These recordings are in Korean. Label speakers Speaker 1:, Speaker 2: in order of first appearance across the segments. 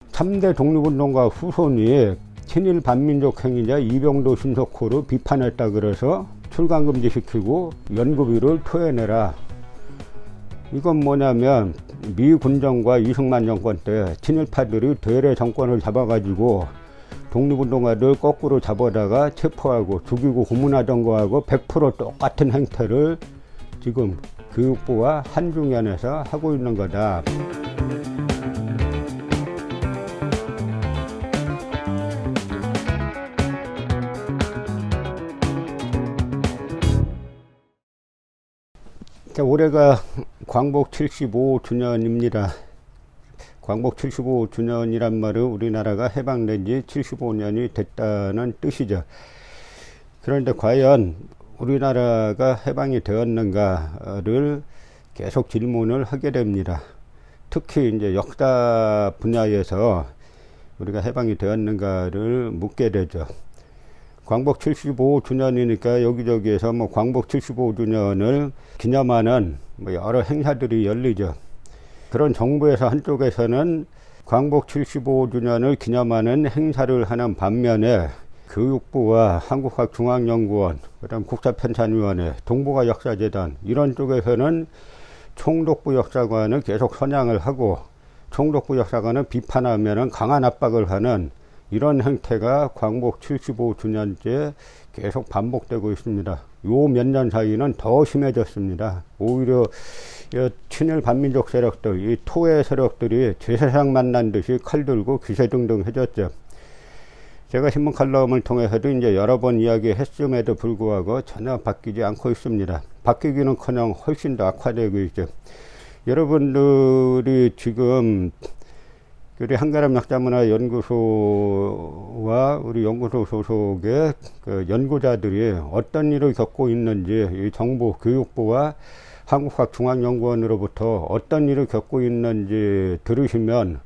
Speaker 1: 3대 독립운동가 후손이 친일 반민족 행위자 이병도 신석호를 비판했다 그래서 출강금지시키고 연구비를 토해내라. 이건 뭐냐면 미 군정과 이승만 정권 때 친일파들이 대래 정권을 잡아가지고 독립운동가들 거꾸로 잡아다가 체포하고 죽이고 고문하던 거하고 100% 똑같은 행태를 지금 교육부와 한중연에서 하고 있는 거다. 올해가 광복 75주년입니다. 광복 75주년이란 말은 우리나라가 해방된 지 75년이 됐다는 뜻이죠. 그런데 과연 우리나라가 해방이 되었는가를 계속 질문을 하게 됩니다. 특히 이제 역사 분야에서 우리가 해방이 되었는가를 묻게 되죠. 광복 75주년이니까 여기저기에서 광복 75주년을 기념하는 여러 행사들이 열리죠. 그런 정부에서 한쪽에서는 광복 75주년을 기념하는 행사를 하는 반면에 교육부와 한국학중앙연구원, 그다음 국사편찬위원회, 동북아역사재단 이런 쪽에서는 총독부 역사관을 계속 선양을 하고 총독부 역사관을 비판하면 강한 압박을 하는 이런 행태가 광복 75주년째 계속 반복되고 있습니다. 요 몇 년 사이는 더 심해졌습니다. 오히려 친일 반민족 세력들, 이 토의 세력들이 제사상 만난 듯이 칼 들고 기세등등해졌죠. 제가 신문 칼럼을 통해서도 이제 여러 번 이야기했음에도 불구하고 전혀 바뀌지 않고 있습니다. 바뀌기는커녕 훨씬 더 악화되고 있죠. 여러분들이 지금 우리 한가람 역사문화연구소와 우리 연구소 소속의 그 연구자들이 어떤 일을 겪고 있는지, 이 정부, 교육부와 한국학중앙연구원으로부터 어떤 일을 겪고 있는지 들으시면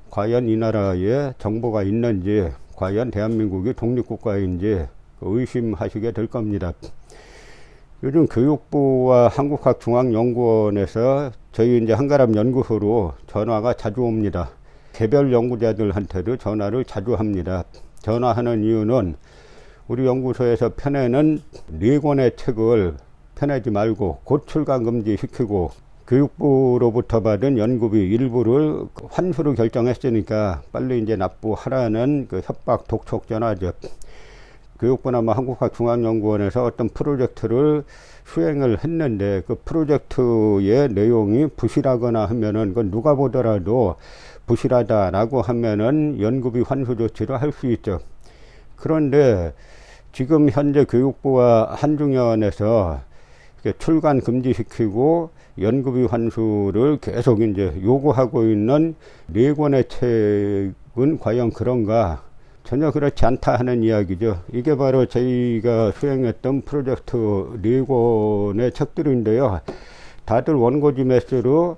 Speaker 1: 과연 이 나라에 정보가 있는지, 과연 대한민국이 독립국가인지 의심하시게 될 겁니다. 요즘 교육부와 한국학중앙연구원에서 저희 이제 한가람 연구소로 전화가 자주 옵니다. 개별 연구자들한테도 전화를 자주 합니다. 전화하는 이유는 우리 연구소에서 펴내는 4권의 책을 펴내지 말고 곧 출간 금지시키고 교육부로부터 받은 연구비 일부를 환수로 결정했으니까 빨리 이제 납부하라는 그 협박 독촉 전화죠. 교육부나 한국학중앙연구원에서 어떤 프로젝트를 수행을 했는데 그 프로젝트의 내용이 부실하거나 하면은 그건 누가 보더라도 부실하다라고 하면은 연구비 환수 조치를 할 수 있죠. 그런데 지금 현재 교육부와 한중연에서 출간 금지시키고 연구비 환수를 계속 이제 요구하고 있는 4권의 책은 과연 그런가? 전혀 그렇지 않다 하는 이야기죠. 이게 바로 저희가 수행했던 프로젝트 4권의 책들인데요. 다들 원고지 매수로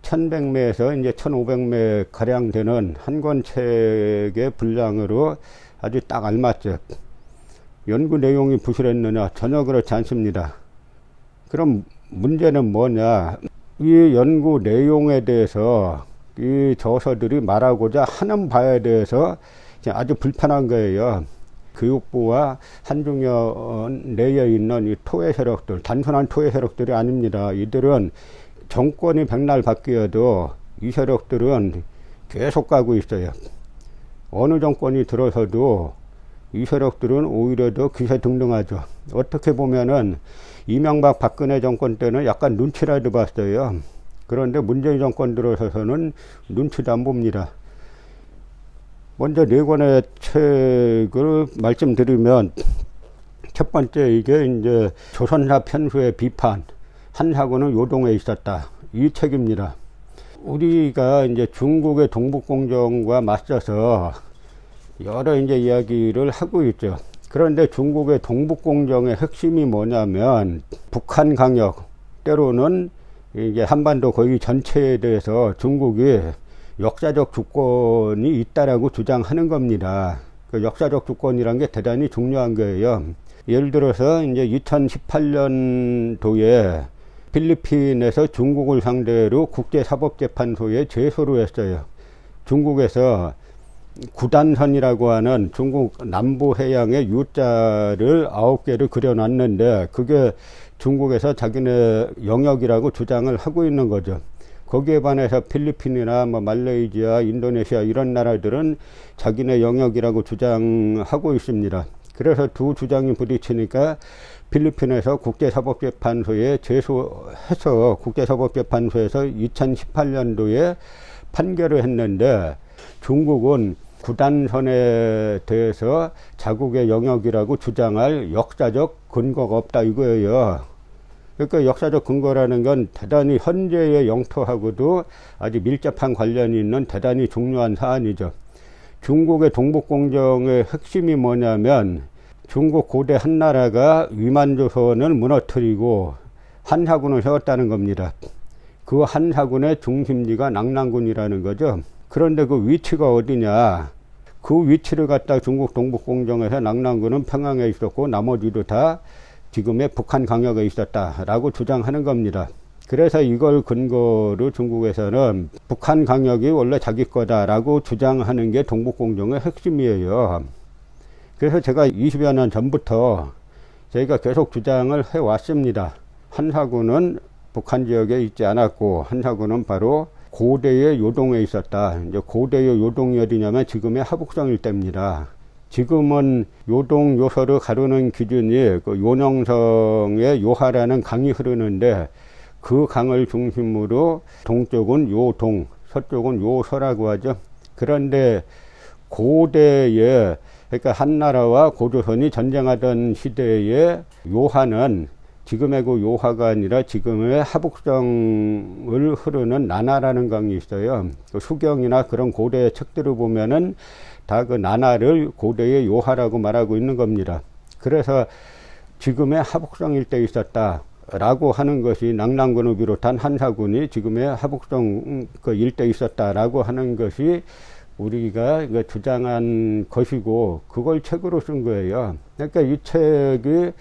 Speaker 1: 1100매에서 이제 1500매 가량 되는 한 권 책의 분량으로 아주 딱 알맞죠. 연구 내용이 부실했느냐? 전혀 그렇지 않습니다. 그럼 문제는 뭐냐? 이 연구 내용에 대해서 이 저서들이 말하고자 하는 바에 대해서 아주 불편한 거예요. 교육부와 한중연 내에 있는 이 토의 세력들, 단순한 토의 세력들이 아닙니다. 이들은 정권이 백날 바뀌어도 이 세력들은 계속 가고 있어요. 어느 정권이 들어서도 이 세력들은 오히려 더 기세등등하죠. 어떻게 보면은 이명박 박근혜 정권 때는 약간 눈치라도 봤어요. 그런데 문재인 정권 들어서서는 눈치도 안 봅니다. 먼저 4권의 책을 말씀드리면, 첫 번째 이게 이제 조선사 편수의 비판, 한 사고는 요동에 있었다. 이 책입니다. 우리가 이제 중국의 동북공정과 맞서서 여러 이제 이야기를 하고 있죠. 그런데 중국의 동북공정의 핵심이 뭐냐면 북한 강역, 때로는 이게 한반도 거의 전체에 대해서 중국이 역사적 주권이 있다라고 주장하는 겁니다. 그 역사적 주권이란 게 대단히 중요한 거예요. 예를 들어서 이제 2018년도에 필리핀에서 중국을 상대로 국제사법재판소에 제소를 했어요. 중국에서 구단선이라고 하는 중국 남부 해양의 U자를 9개를 그려놨는데 그게 중국에서 자기네 영역이라고 주장을 하고 있는 거죠. 거기에 반해서 필리핀이나 뭐 말레이시아, 인도네시아 이런 나라들은 자기네 영역이라고 주장하고 있습니다. 그래서 두 주장이 부딪히니까 필리핀에서 국제사법재판소에 제소해서 국제사법재판소에서 2018년도에 판결을 했는데 중국은 구단선에 대해서 자국의 영역이라고 주장할 역사적 근거가 없다 이거예요. 그러니까 역사적 근거라는 건 대단히 현재의 영토하고도 아주 밀접한 관련이 있는 대단히 중요한 사안이죠. 중국의 동북공정의 핵심이 뭐냐면 중국 고대 한나라가 위만조선을 무너뜨리고 한사군을 세웠다는 겁니다. 그 한사군의 중심지가 낙랑군이라는 거죠. 그런데 그 위치가 어디냐? 그 위치를 갖다 중국 동북공정에서 낙랑군은 평양에 있었고 나머지도 다 지금의 북한 강역에 있었다라고 주장하는 겁니다. 그래서 이걸 근거로 중국에서는 북한 강역이 원래 자기 거다라고 주장하는 게 동북공정의 핵심이에요. 그래서 제가 20여 년 전부터 저희가 계속 주장을 해왔습니다. 한사군은 북한 지역에 있지 않았고 한사군은 바로 고대의 요동에 있었다. 이제 고대의 요동이 어디냐면 지금의 하북성 일대입니다. 지금은 요동 요서를 가르는 기준이 그 요녕성의 요하라는 강이 흐르는데 그 강을 중심으로 동쪽은 요동, 서쪽은 요서라고 하죠. 그런데 고대에 그러니까 한나라와 고조선이 전쟁하던 시대에 요하는 지금의 그 요하가 아니라 지금의 하북성을 흐르는 나나라는 강이 있어요. 그 수경이나 그런 고대 책들을 보면은 다 그 나나를 고대의 요하라고 말하고 있는 겁니다. 그래서 지금의 하북성 일대에 있었다라고 하는 것이 낙랑군을 비롯한 한사군이 지금의 하북성 그 일대에 있었다라고 하는 것이 우리가 주장한 것이고 그걸 책으로 쓴 거예요. 그러니까 이 책이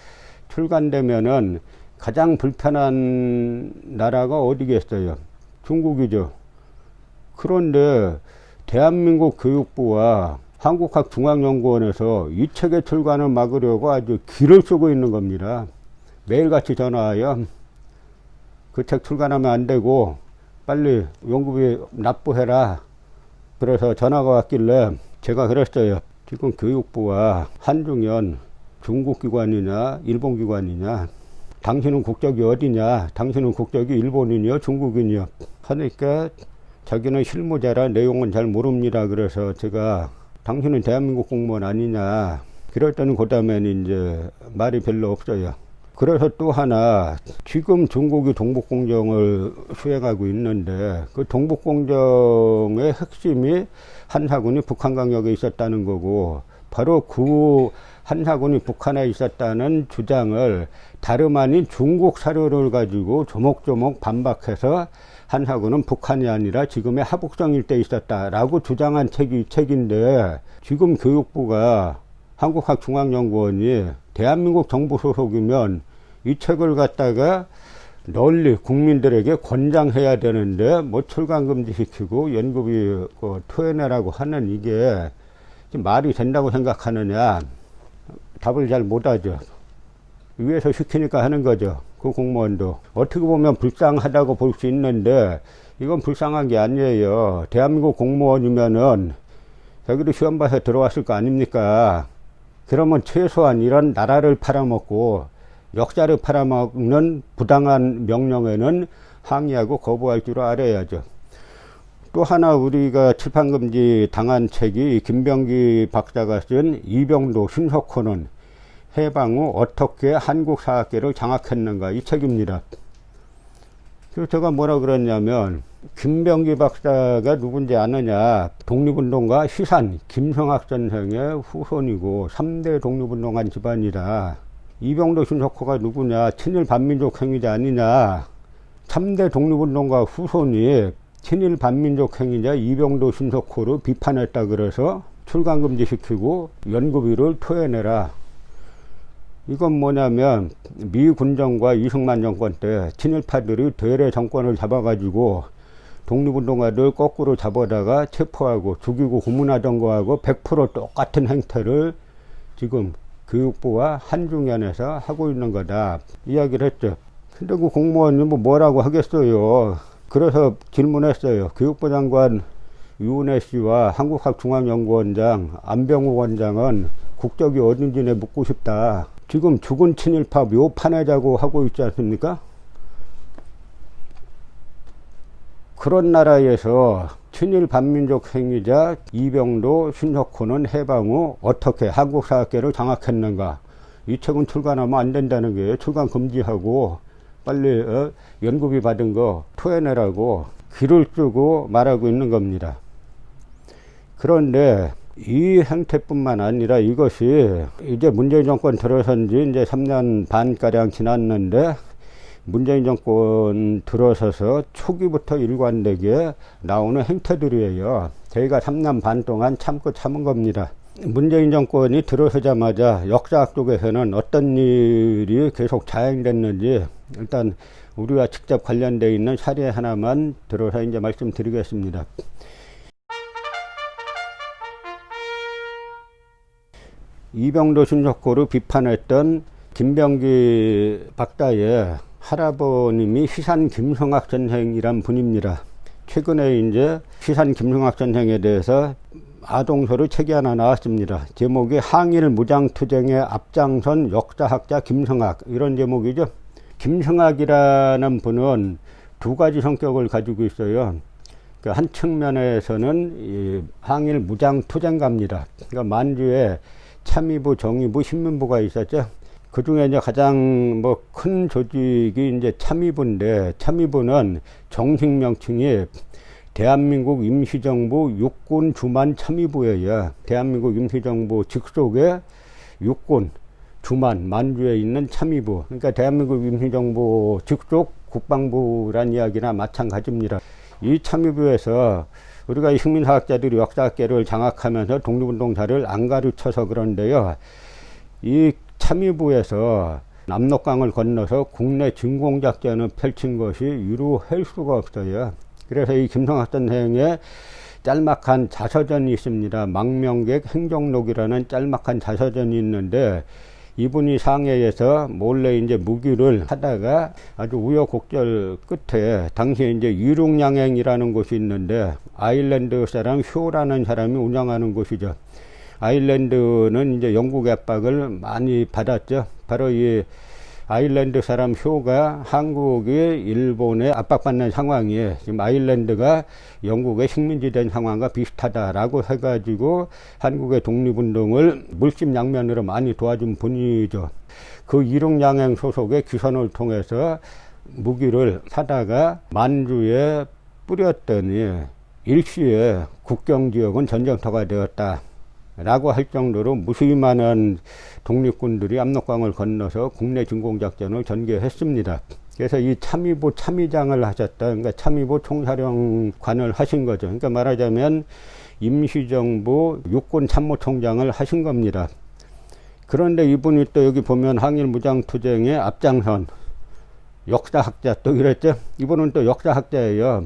Speaker 1: 출간되면은 가장 불편한 나라가 어디겠어요? 중국이죠. 그런데 대한민국 교육부와 한국학중앙연구원에서 이 책의 출간을 막으려고 아주 기를 쓰고 있는 겁니다. 매일같이 전화와요. 그 책 출간하면 안 되고 빨리 연구비 납부해라. 그래서 전화가 왔길래 제가 그랬어요. 지금 교육부와 한중연 중국 기관이냐 일본 기관이냐, 당신은 국적이 어디냐, 당신은 국적이 일본인이요 중국인이요 하니까 자기는 실무자라 내용은 잘 모릅니다. 그래서 제가 당신은 대한민국 공무원 아니냐 그랬더니 그 다음에는 이제 말이 별로 없어요. 그래서 또 하나, 지금 중국이 동북공정을 수행하고 있는데 그 동북공정의 핵심이 한사군이 북한 강역에 있었다는 거고, 바로 그 한사군이 북한에 있었다는 주장을 다름 아닌 중국 사료를 가지고 조목조목 반박해서 한사군은 북한이 아니라 지금의 하북성 일대에 있었다라고 주장한 책이 이 책인데, 지금 교육부가 한국학중앙연구원이 대한민국 정부 소속이면 이 책을 갖다가 널리 국민들에게 권장해야 되는데 뭐 출간 금지시키고 연구비 토해내라고 하는 이게 말이 된다고 생각하느냐, 답을 잘 못하죠. 위에서 시키니까 하는 거죠. 그 공무원도 어떻게 보면 불쌍하다고 볼 수 있는데 이건 불쌍한 게 아니에요. 대한민국 공무원이면은 여기도 시험 봐서 들어왔을 거 아닙니까? 그러면 최소한 이런 나라를 팔아먹고 역사를 팔아먹는 부당한 명령에는 항의하고 거부할 줄 알아야죠. 또 하나 우리가 출판금지 당한 책이 김병기 박사가 쓴 이병도 신석호는 해방 후 어떻게 한국 사학계를 장악했는가, 이 책입니다. 그래서 제가 뭐라 그랬냐면, 김병기 박사가 누군지 아느냐, 독립운동가 시산 김성학 선생의 후손이고 3대 독립운동한 집안이다. 이병도 신석호가 누구냐, 친일 반민족 행위자 아니냐. 3대 독립운동가 후손이 친일 반민족 행위자 이병도 신석호를 비판했다 그래서 출간 금지시키고 연구비를 토해내라. 이건 뭐냐면 미 군정과 이승만 정권 때 친일파들이 되레 정권을 잡아가지고 독립운동가들 거꾸로 잡아다가 체포하고 죽이고 고문하던 거하고 100% 똑같은 행태를 지금 교육부와 한중연에서 하고 있는 거다 이야기를 했죠. 근데 그 공무원이 뭐라고 하겠어요. 그래서 질문했어요. 교육부 장관 유은혜 씨와 한국학중앙연구원장 안병욱 원장은 국적이 어딘지 내 묻고 싶다. 지금 죽은 친일파 묘판해자고 하고 있지 않습니까? 그런 나라에서 친일 반민족 행위자 이병도 신석호는 해방 후 어떻게 한국 사학계를 장악했는가. 이 책은 출간하면 안 된다는 거예요. 출간 금지하고 빨리 연구비 받은 거 토해내라고 귀를 쓰고 말하고 있는 겁니다. 그런데 이 행태뿐만 아니라 이것이 이제 문재인 정권 들어선 지 이제 3년 반가량 지났는데 문재인 정권 들어서서 초기부터 일관되게 나오는 행태들이에요. 저희가 3년 반 동안 참은 겁니다. 문재인 정권이 들어서자마자 역사학 쪽에서는 어떤 일이 계속 자행됐는지 일단 우리와 직접 관련되어 있는 사례 하나만 들어서 이제 말씀드리겠습니다. 이병도 신석호를 비판했던 김병기 박사의 할아버님이 시산 김성학 선생이란 분입니다. 최근에 이제 시산 김성학 선생에 대해서 아동서를 책이 하나 나왔습니다. 제목이 항일 무장투쟁의 앞장선 역사학자 김성학 이런 제목이죠. 김성학이라는 분은 두 가지 성격을 가지고 있어요. 그 한 측면에서는 이 항일 무장투쟁가입니다. 그러니까 만주에 참의부, 정의부, 신민부가 있었죠. 그 중에 이제 가장 큰 조직이 이제 참의부인데, 참의부는 정식 명칭이 대한민국 임시정부 육군 주만 참의부예요. 대한민국 임시정부 직속의 육군 주만 만주에 있는 참의부. 그러니까 대한민국 임시정부 직속 국방부란 이야기나 마찬가지입니다. 이 참의부에서 우리가 이 식민사학자들이 역사학계를 장악하면서 독립운동사를 안 가르쳐서 그런데요. 이 참의부에서 압록강을 건너서 국내 진공작전을 펼친 것이 유료할 수가 없어요. 그래서 이 김성학 선생의 짤막한 자서전이 있습니다. 망명객 행정록이라는 짤막한 자서전이 있는데, 이분이 상해에서 몰래 이제 무기를 하다가 아주 우여곡절 끝에 당시에 이제 유륙양행이라는 곳이 있는데, 아일랜드 사람 효라는 사람이 운영하는 곳이죠. 아일랜드는 이제 영국의 압박을 많이 받았죠. 바로 이 아일랜드 사람 효가 한국이 일본에 압박받는 상황이 지금 아일랜드가 영국의 식민지 된 상황과 비슷하다라고 해가지고 한국의 독립운동을 물심양면으로 많이 도와준 분이죠. 그 이륙양행 소속의 기선을 통해서 무기를 사다가 만주에 뿌렸더니 일시에 국경지역은 전쟁터가 되었다 라고 할 정도로 무수히 독립군들이 압록강을 건너서 국내 진공작전을 전개했습니다. 그래서 이 참의부 참의장을 하셨다. 그러니까 참의부 총사령관을 하신 거죠. 그러니까 말하자면 임시정부 육군참모총장을 하신 겁니다. 그런데 이분이 또 여기 보면 항일무장투쟁의 앞장선 역사학자 또 이랬죠. 이분은 또 역사학자예요.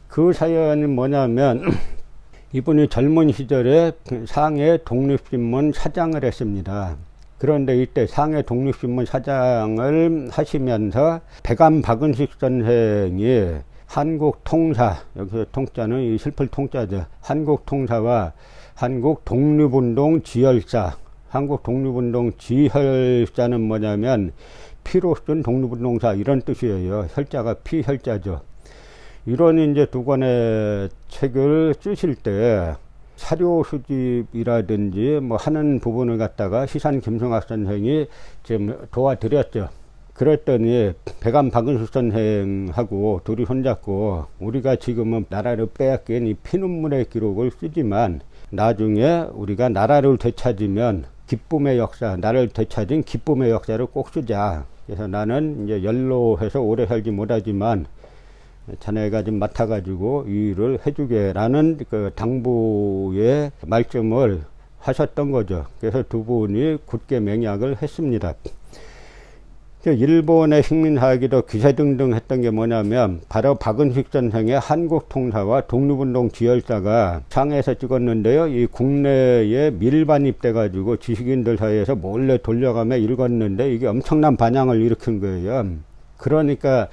Speaker 1: 그 사연이 뭐냐면 이분이 젊은 시절에 상해 독립신문 사장을 했습니다. 그런데 이때 상해 독립신문 사장을 하시면서 백암 박은식 선생이 한국통사, 여기서 통자는 이 슬플 통자죠. 한국통사와 한국독립운동 지혈사, 한국독립운동 지혈사는 뭐냐면 피로 쓴 독립운동사 이런 뜻이에요. 혈자가 피혈자죠. 이런 이제 두 권의 책을 쓰실 때 사료 수집이라든지 하는 부분을 갖다가 시산 김성학 선생이 지금 도와드렸죠. 그랬더니 백암 박은숙 선생하고 둘이 손잡고 우리가 지금은 나라를 빼앗긴 이 피눈물의 기록을 쓰지만 나중에 우리가 나라를 되찾으면 기쁨의 역사, 나를 되찾은 기쁨의 역사를 꼭 쓰자. 그래서 나는 이제 연로해서 오래 살지 못하지만 자네가 좀 맡아가지고 이 일을 해주게라는 그 당부의 말씀을 하셨던 거죠. 그래서 두 분이 굳게 맹약을 했습니다. 일본의 식민사기도 기세등등 했던 게 뭐냐면 바로 박은식 선생의 한국통사와 독립운동 지열사가 상해에서 찍었는데요. 이 국내에 밀반입돼 가지고 지식인들 사이에서 몰래 돌려가며 읽었는데 이게 엄청난 반향을 일으킨 거예요. 그러니까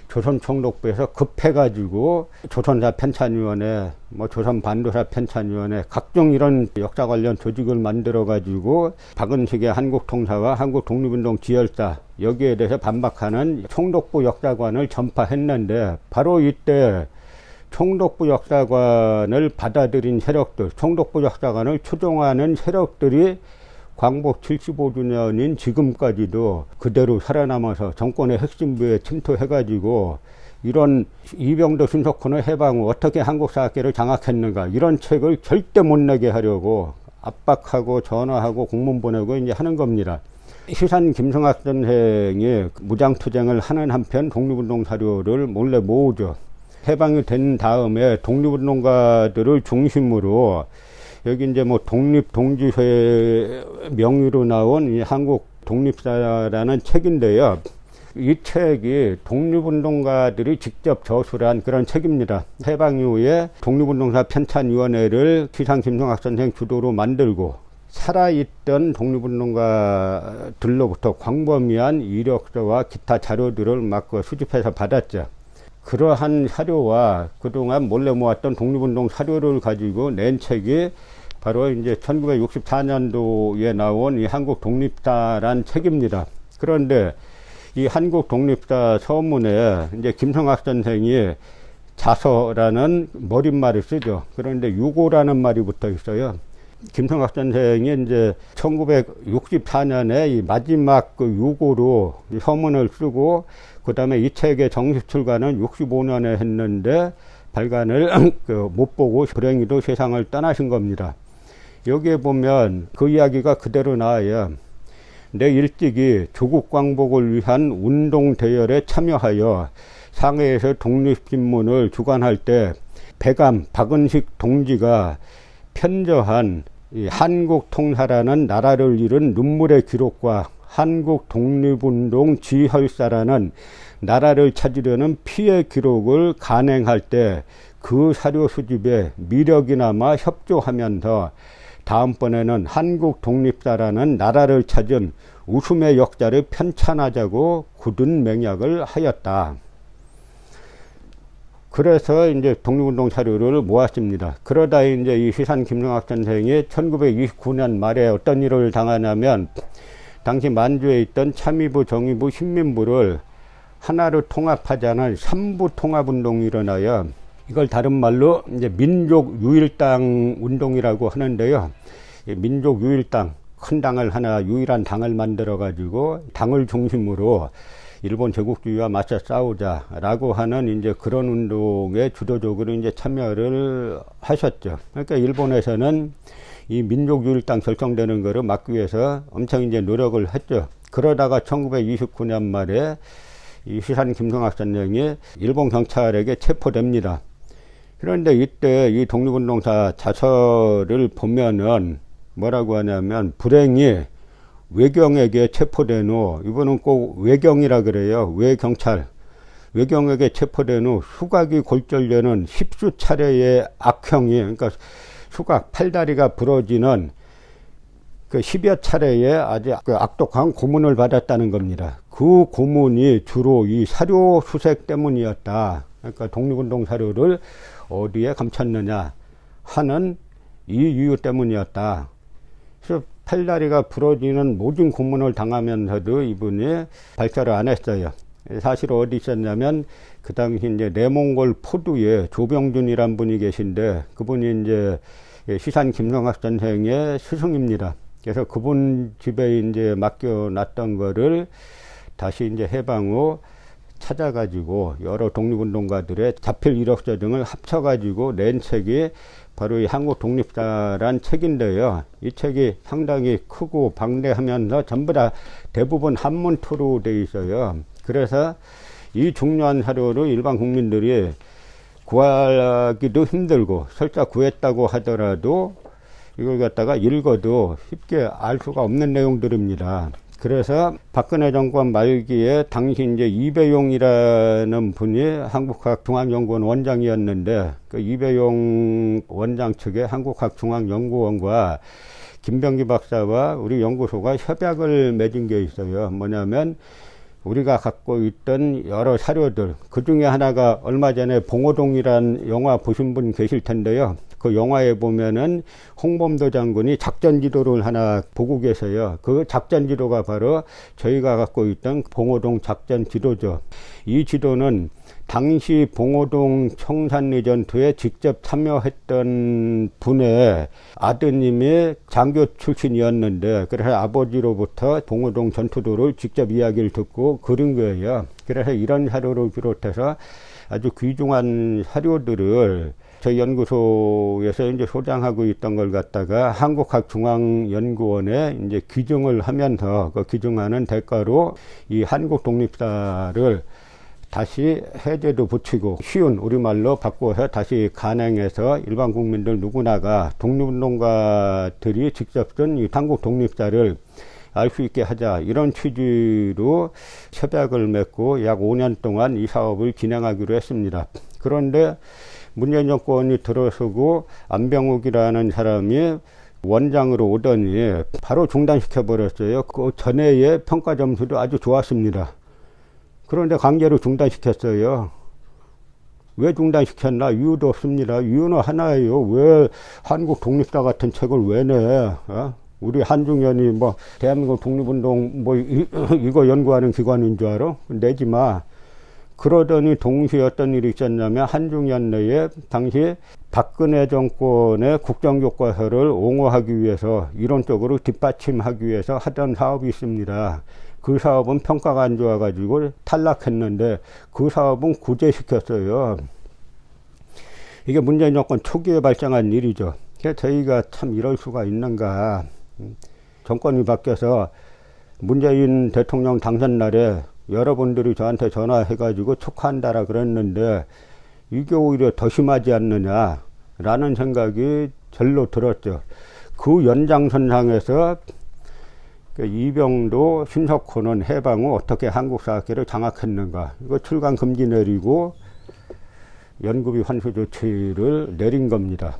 Speaker 1: 조선총독부에서 급해가지고 조선사 편찬위원회, 조선반도사 편찬위원회 각종 이런 역사 관련 조직을 만들어가지고 박은식의 한국통사와 한국독립운동 지열사 여기에 대해서 반박하는 총독부 역사관을 전파했는데 바로 이때 총독부 역사관을 받아들인 세력들, 총독부 역사관을 추종하는 세력들이 광복 75주년인 지금까지도 그대로 살아남아서 정권의 핵심부에 침투해가지고 이런 이병도 신석훈의 해방 후 어떻게 한국사학계를 장악했는가 이런 책을 절대 못 내게 하려고 압박하고 전화하고 공문 보내고 이제 하는 겁니다. 시산 김성학 선생이 무장투쟁을 하는 한편 독립운동 사료를 몰래 모으죠. 해방이 된 다음에 독립운동가들을 중심으로 여기 이제 독립동지회 명의로 나온 이 한국 독립사라는 책인데요. 이 책이 독립운동가들이 직접 저술한 그런 책입니다. 해방 이후에 독립운동사 편찬위원회를 시산 김성학 선생 주도로 만들고 살아있던 독립운동가들로부터 광범위한 이력서와 기타 자료들을 막 수집해서 받았죠. 그러한 사료와 그동안 몰래 모았던 독립운동 사료를 가지고 낸 책이 바로 이제 1964년도에 나온 이 한국 독립사란 책입니다. 그런데 이 한국 독립사 서문에 이제 김성학 선생이 자서라는 머릿말을 쓰죠. 그런데 유고라는 말이 붙어 있어요. 김성학 선생이 이제 1964년에 이 마지막 그 유고로 이 서문을 쓰고 그 다음에 이 책의 정식 출간은 65년에 했는데 발간을 못 보고 불행히도 세상을 떠나신 겁니다. 여기에 보면 그 이야기가 그대로 나와요. 내 일찍이 조국 광복을 위한 운동 대열에 참여하여 상해에서 독립신문을 주관할 때 배감 박은식 동지가 편저한 이 한국통사라는 나라를 잃은 눈물의 기록과 한국 독립운동 지혈사라는 나라를 찾으려는 피해 기록을 간행할 때 그 사료 수집에 미력이나마 협조하면서 다음번에는 한국 독립사라는 나라를 찾은 웃음의 역사를 편찬하자고 굳은 맹약을 하였다. 그래서 이제 독립운동 사료를 모았습니다. 그러다 이제 이 시산 김성학 선생이 1929년 말에 어떤 일을 당하냐면 당시 만주에 있던 참의부, 정의부, 신민부를 하나로 통합하자는 삼부 통합운동이 일어나요. 이걸 다른 말로 이제 민족유일당 운동이라고 하는데요. 민족유일당, 큰 당을 하나, 유일한 당을 만들어 가지고 당을 중심으로 일본 제국주의와 맞서 싸우자라고 하는 이제 그런 운동에 주도적으로 이제 참여를 하셨죠. 그러니까 일본에서는 이 민족유일당 결성되는 거를 막기 위해서 엄청 이제 노력을 했죠. 그러다가 1929년 말에 이 시산 김성학 선생이 일본 경찰에게 체포됩니다. 그런데 이때 이 독립운동사 자서를 보면은 뭐라고 하냐면 불행히 외경에게 체포된 후, 이거는 꼭 외경이라 그래요. 외경찰. 외경에게 체포된 후 수각이 골절되는 10수차례의 악형이, 그러니까 수각, 팔다리가 부러지는 그 10여 차례의 아주 악독한 고문을 받았다는 겁니다. 그 고문이 주로 이 사료 수색 때문이었다. 그러니까 독립운동 사료를 어디에 감췄느냐 하는 이 이유 때문이었다. 그래서 팔다리가 부러지는 모든 고문을 당하면서도 이분이 발설을 안 했어요. 사실 어디 있었냐면 그 당시 이제 내몽골 포두에 조병준이란 분이 계신데 그분이 이제 시산 김성학 선생의 스승입니다. 그래서 그분 집에 이제 맡겨놨던 거를 다시 이제 해방 후 찾아가지고 여러 독립운동가들의 자필 이력서 등을 합쳐가지고 낸 책이 바로 이 한국 독립사란 책인데요. 이 책이 상당히 크고 방대하면서 전부 다 대부분 한문토로 되어 있어요. 그래서 이 중요한 사료를 일반 국민들이 구하기도 힘들고 설사 구했다고 하더라도 이걸 갖다가 읽어도 쉽게 알 수가 없는 내용들입니다. 그래서 박근혜 정권 말기에 당시 이제 이배용이라는 분이 한국학중앙연구원 원장이었는데 그 이배용 원장 측의 한국학중앙연구원과 김병기 박사와 우리 연구소가 협약을 맺은 게 있어요. 뭐냐면 우리가 갖고 있던 여러 사료들, 그 중에 하나가 얼마 전에 봉오동이란 영화 보신 분 계실 텐데요. 그 영화에 보면은 홍범도 장군이 작전 지도를 하나 보고 계세요. 그 작전 지도가 바로 저희가 갖고 있던 봉오동 작전 지도죠. 이 지도는 당시 봉오동 청산리 전투에 직접 참여했던 분의 아드님이 장교 출신이었는데, 그래서 아버지로부터 봉오동 전투도를 직접 이야기를 듣고 그린 거예요. 그래서 이런 사료를 비롯해서 아주 귀중한 사료들을 저희 연구소에서 이제 소장하고 있던 걸 갖다가 한국학중앙연구원에 이제 기증을 하면서 그 기증하는 대가로 이 한국독립사를 다시 해제도 붙이고 쉬운 우리말로 바꿔서 다시 간행해서 일반 국민들 누구나가 독립운동가들이 직접 쓴 이 한국 독립사를 알 수 있게 하자, 이런 취지로 협약을 맺고 약 5년 동안 이 사업을 진행하기로 했습니다. 그런데 문재인 정권이 들어서고 안병욱이라는 사람이 원장으로 오더니 바로 중단시켜 버렸어요. 그 전에의 평가 점수도 아주 좋았습니다. 그런데 강제로 중단시켰어요. 왜 중단시켰나? 이유도 없습니다. 이유는 하나예요. 왜 한국 독립사 같은 책을 왜 내? 우리 한중연이 뭐 대한민국 독립운동 뭐 이거 연구하는 기관인 줄 알아? 내지 마. 그러더니 동시에 어떤 일이 있었냐면 한중연 내에 당시 박근혜 정권의 국정교과서를 옹호하기 위해서, 이론적으로 뒷받침하기 위해서 하던 사업이 있습니다. 그 사업은 평가가 안 좋아가지고 탈락했는데 그 사업은 구제시켰어요. 이게 문재인 정권 초기에 발생한 일이죠. 그래서 저희가 참 이럴 수가 있는가. 정권이 바뀌어서 문재인 대통령 당선 날에 여러분들이 저한테 전화해가지고 축하한다라 그랬는데 이게 오히려 더 심하지 않느냐라는 생각이 절로 들었죠. 그 연장선상에서 이병도, 신석호는 해방 후 어떻게 한국사학회를 장악했는가, 이거 출강 금지 내리고 연구비 환수 조치를 내린 겁니다.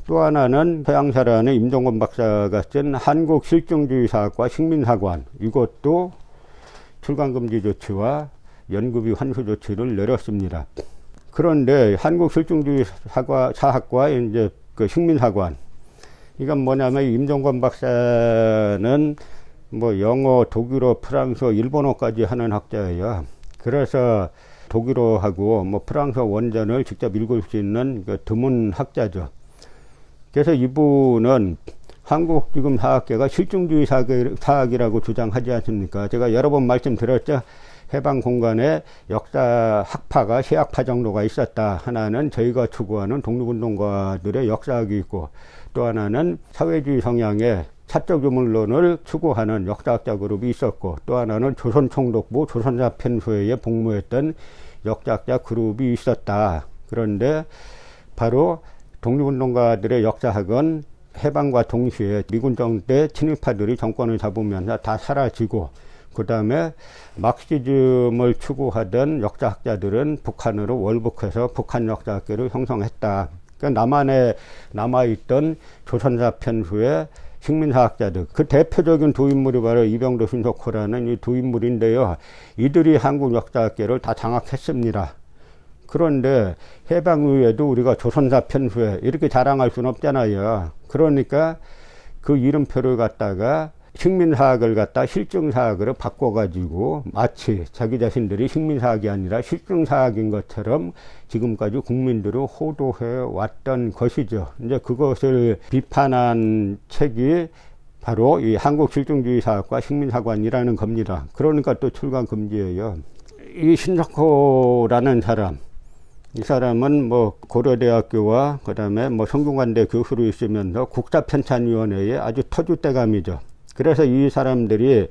Speaker 1: 또 하나는 서양사란의 임종건 박사가 쓴 한국 실증주의사학과 식민사관, 이것도 출강 금지 조치와 연구비 환수 조치를 내렸습니다. 그런데 한국 실증주의사학과 이제 그 식민사관, 이건 뭐냐면 임종건 박사는 뭐 영어, 독일어, 프랑스어, 일본어까지 하는 학자예요. 그래서 독일어하고 뭐 프랑스어 원전을 직접 읽을 수 있는 그 드문 학자죠. 그래서 이분은 한국 지금 사학계가 실증주의 사학이라고 주장하지 않습니까? 제가 여러 번 말씀드렸죠. 해방 공간에 역사 학파가 세 학파 정도가 있었다. 하나는 저희가 추구하는 독립운동가들의 역사학이 있고, 또 하나는 사회주의 성향의 사적 유물론을 추구하는 역사학자 그룹이 있었고, 또 하나는 조선총독부 조선사편소회에 복무했던 역사학자 그룹이 있었다. 그런데 바로 독립운동가들의 역사학은 해방과 동시에 미군 정대 친일파들이 정권을 잡으면서 다 사라지고, 그 다음에 막시즘을 추구하던 역사학자들은 북한으로 월북해서 북한 역사학계를 형성했다. 그러니까 남한에 남아있던 조선사편수의 식민사학자들, 그 대표적인 두 인물이 바로 이병도, 신석호라는 이 두 인물인데요. 이들이 한국 역사학계를 다 장악했습니다. 그런데 해방 이후에도 우리가 조선사편수회 이렇게 자랑할 수는 없잖아요. 그러니까 그 이름표를 갖다가 식민사학을 갖다 실증사학으로 바꿔가지고 마치 자기 자신들이 식민사학이 아니라 실증사학인 것처럼 지금까지 국민들을 호도해 왔던 것이죠. 이제 그것을 비판한 책이 바로 이 한국 실증주의사학과 식민사관이라는 겁니다. 그러니까 또 출간 금지예요. 이 신석호라는 사람, 이 사람은 뭐 고려대학교와 그 다음에 뭐 성균관대 교수로 있으면서 국사편찬위원회의 아주 터줏대감이죠. 그래서 이 사람들이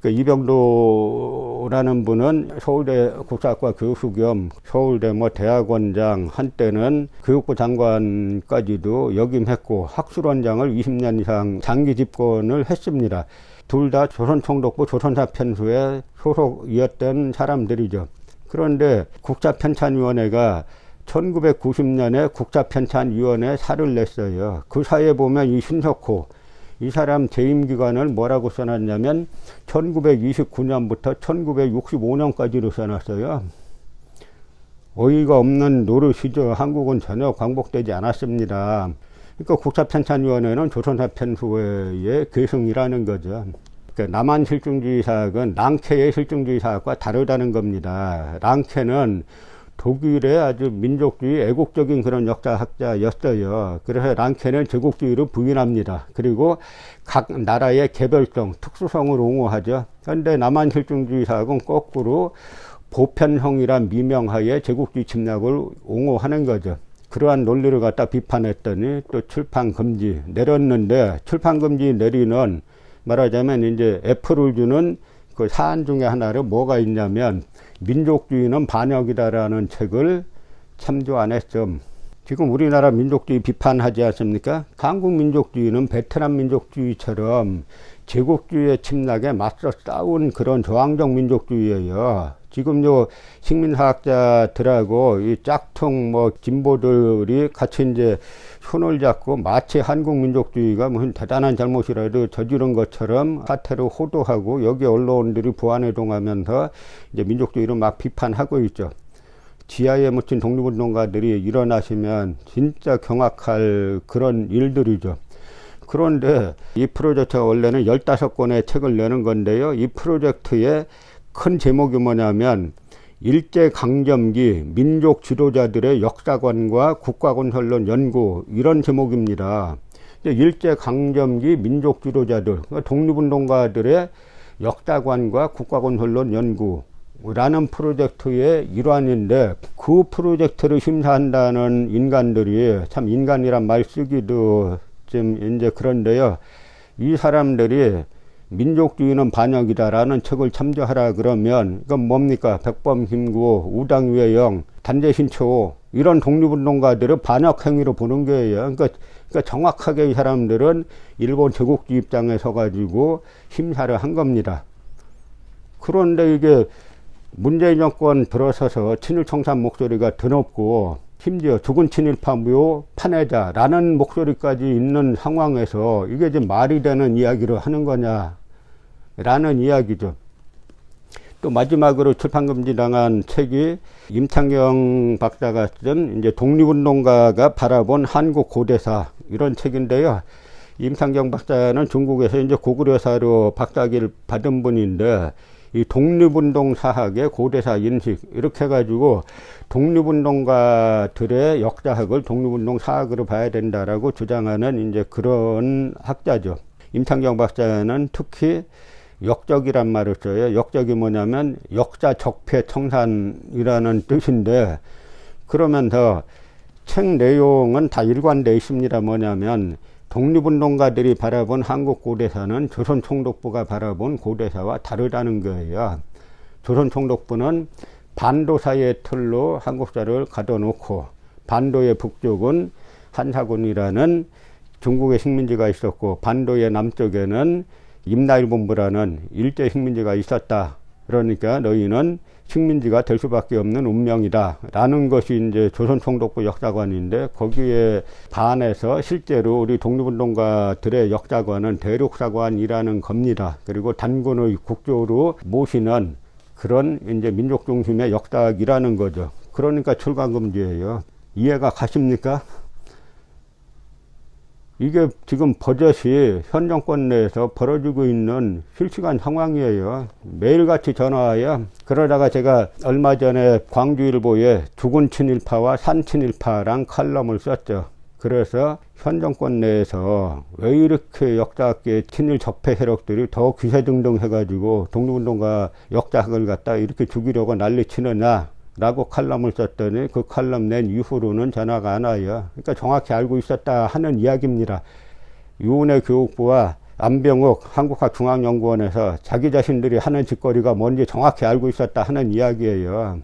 Speaker 1: 그 이병도라는 분은 서울대 국사학과 교수 겸 서울대 뭐 대학원장, 한때는 교육부 장관까지도 역임했고 학술원장을 20년 이상 장기 집권을 했습니다. 둘 다 조선총독부 조선사편수에 소속이었던 사람들이죠. 그런데 국사편찬위원회가 1990년에 국사편찬위원회 사를 냈어요. 그 사이에 보면 이 신석호, 이 사람 재임 기간을 뭐라고 써놨냐면 1929년부터 1965년까지로 써놨어요. 어이가 없는 노릇이죠. 한국은 전혀 광복되지 않았습니다. 그러니까 국사편찬위원회는 조선사편수회의 계승이라는 거죠. 그러니까 남한 실증주의 사학은 랑케의 실증주의 사학과 다르다는 겁니다. 랑케는 독일의 아주 민족주의 애국적인 그런 역사학자였어요. 그래서 랑케는 제국주의를 부인합니다. 그리고 각 나라의 개별성, 특수성을 옹호하죠. 그런데 남한 실증주의 사학은 거꾸로 보편성이란 미명하에 제국주의 침략을 옹호하는 거죠. 그러한 논리를 갖다 비판했더니 또 출판 금지 내렸는데, 출판 금지 내리는 말하자면 이제 F를 주는 그 사안 중에 하나를 뭐가 있냐면 민족주의는 반역이다라는 책을 참조 안 했죠. 지금 우리나라 민족주의 비판하지 않습니까? 한국 민족주의는 베트남 민족주의처럼 제국주의의 침략에 맞서 싸운 그런 저항적 민족주의예요. 지금 요 식민사학자들하고 이 짝퉁 뭐 진보들이 같이 이제 손을 잡고 마치 한국 민족주의가 무슨 대단한 잘못이라도 저지른 것처럼 사태를 호도하고 여기 언론들이 부안해동하면서 이제 민족주의를 막 비판하고 있죠. 지하에 묻힌 독립운동가들이 일어나시면 진짜 경악할 그런 일들이죠. 그런데 이 프로젝트가 원래는 15권의 책을 내는 건데요. 이 프로젝트의 큰 제목이 뭐냐면 일제강점기 민족 지도자들의 역사관과 국가건설론 연구, 이런 제목입니다. 일제강점기 민족 지도자들, 독립운동가들의 역사관과 국가건설론 연구라는 프로젝트의 일환인데, 그 프로젝트를 심사한다는 인간들이 참, 인간이란 말 쓰기도 좀 이제 그런데요. 이 사람들이 민족주의는 반역이다라는 책을 참조하라 그러면 이건 뭡니까? 백범, 김구호, 우당유해영, 단재신초 이런 독립운동가들을 반역행위로 보는 거예요. 그러니까 정확하게 이 사람들은 일본 제국주의 입장에 서가지고 심사를 한 겁니다. 그런데 이게 문재인 정권 들어서서 친일 청산 목소리가 드높고 심지어 죽은 친일파 무효 파내자라는 목소리까지 있는 상황에서 이게 지금 말이 되는 이야기를 하는 거냐라는 이야기죠. 또 마지막으로 출판금지 당한 책이 임창경 박사가 쓴 이제 독립운동가가 바라본 한국 고대사, 이런 책인데요. 임창경 박사는 중국에서 이제 고구려사로 박사학위를 받은 분인데, 이 독립운동 사학의 고대사 인식, 이렇게 해가지고 독립운동가들의 역사학을 독립운동 사학으로 봐야 된다라고 주장하는 이제 그런 학자죠. 임창경 박사는 특히 역적이란 말을 써요. 역적이 뭐냐면 역사 적폐 청산이라는 뜻인데, 그러면서 책 내용은 다 일관되어 있습니다. 뭐냐면 독립운동가들이 바라본 한국 고대사는 조선총독부가 바라본 고대사와 다르다는 거예요. 조선총독부는 반도사의 틀로 한국사를 가둬놓고, 반도의 북쪽은 한사군이라는 중국의 식민지가 있었고, 반도의 남쪽에는 임나일본부라는 일제 식민지가 있었다. 그러니까 너희는 식민지가 될 수밖에 없는 운명이다 라는 것이 이제 조선총독부 역사관인데, 거기에 반해서 실제로 우리 독립운동가들의 역사관은 대륙사관이라는 겁니다. 그리고 단군의 국조로 모시는 그런 이제 민족 중심의 역사학이라는 거죠. 그러니까 출간금지예요. 이해가 가십니까? 이게 지금 버젓이 현 정권 내에서 벌어지고 있는 실시간 상황이에요. 매일같이 전화와요. 그러다가 제가 얼마 전에 광주일보에 죽은 친일파와 산 친일파랑 칼럼을 썼죠. 그래서 현 정권 내에서 왜 이렇게 역사학계 친일 적폐 세력들이 더 기세등등해가지고 독립운동가 역사학을 갖다 이렇게 죽이려고 난리치느냐 라고 칼럼을 썼더니, 그 칼럼 낸 이후로는 전화가 안 와요. 그러니까 정확히 알고 있었다 하는 이야기입니다. 유은혜 교육부와 안병욱 한국학중앙연구원에서 자기 자신들이 하는 짓거리가 뭔지 정확히 알고 있었다 하는 이야기예요.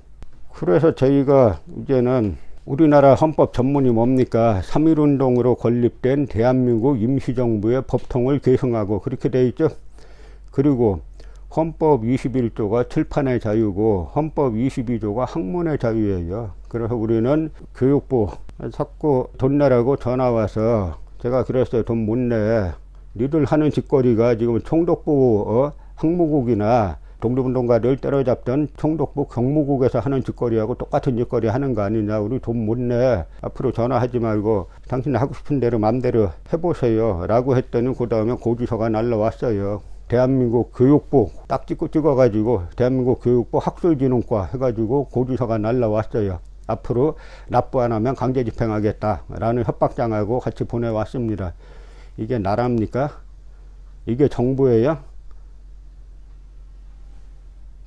Speaker 1: 그래서 저희가 이제는 우리나라 헌법 전문이 뭡니까? 3.1운동으로 건립된 대한민국 임시정부의 법통을 계승하고 그렇게 돼 있죠. 그리고 헌법 21조가 칠판의 자유고 헌법 22조가 학문의 자유예요. 그래서 우리는 교육부 자꾸 돈 내라고 전화 와서 제가 그랬어요. 돈 못 내. 니들 하는 짓거리가 지금 총독부 항무국이나 독립운동가를 때려잡던 총독부 경무국에서 하는 짓거리하고 똑같은 짓거리 하는 거 아니냐. 우리 돈 못 내. 앞으로 전화하지 말고 당신 하고 싶은 대로 마음대로 해보세요 라고 했더니 그 다음에 고지서가 날라왔어요. 대한민국 교육부 딱 찍어가지고 대한민국 교육부 학술진흥과 해가지고 고지서가 날라왔어요. 앞으로 납부 안 하면 강제 집행하겠다 라는 협박장하고 같이 보내왔습니다. 이게 나라입니까? 이게 정부예요?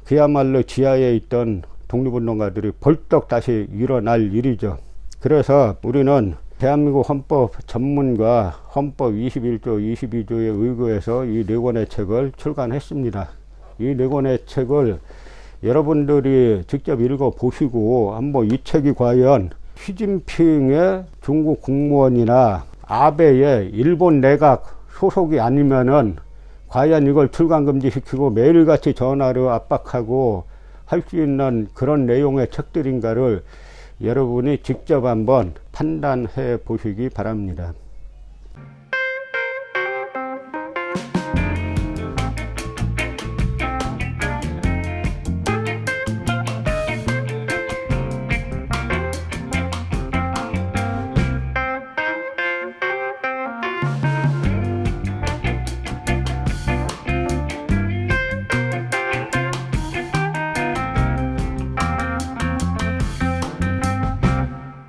Speaker 1: 그야말로 지하에 있던 독립운동가들이 벌떡 다시 일어날 일이죠. 그래서 우리는 대한민국 헌법 전문과 헌법 21조, 22조에 의거해서 이 4권의 책을 출간했습니다. 이 4권의 책을 여러분들이 직접 읽어보시고 한번 이 책이 과연 시진핑의 중국 국무원이나 아베의 일본 내각 소속이 아니면은 과연 이걸 출간 금지시키고 매일같이 전화로 압박하고 할 수 있는 그런 내용의 책들인가를 여러분이 직접 한번 판단해 보시기 바랍니다.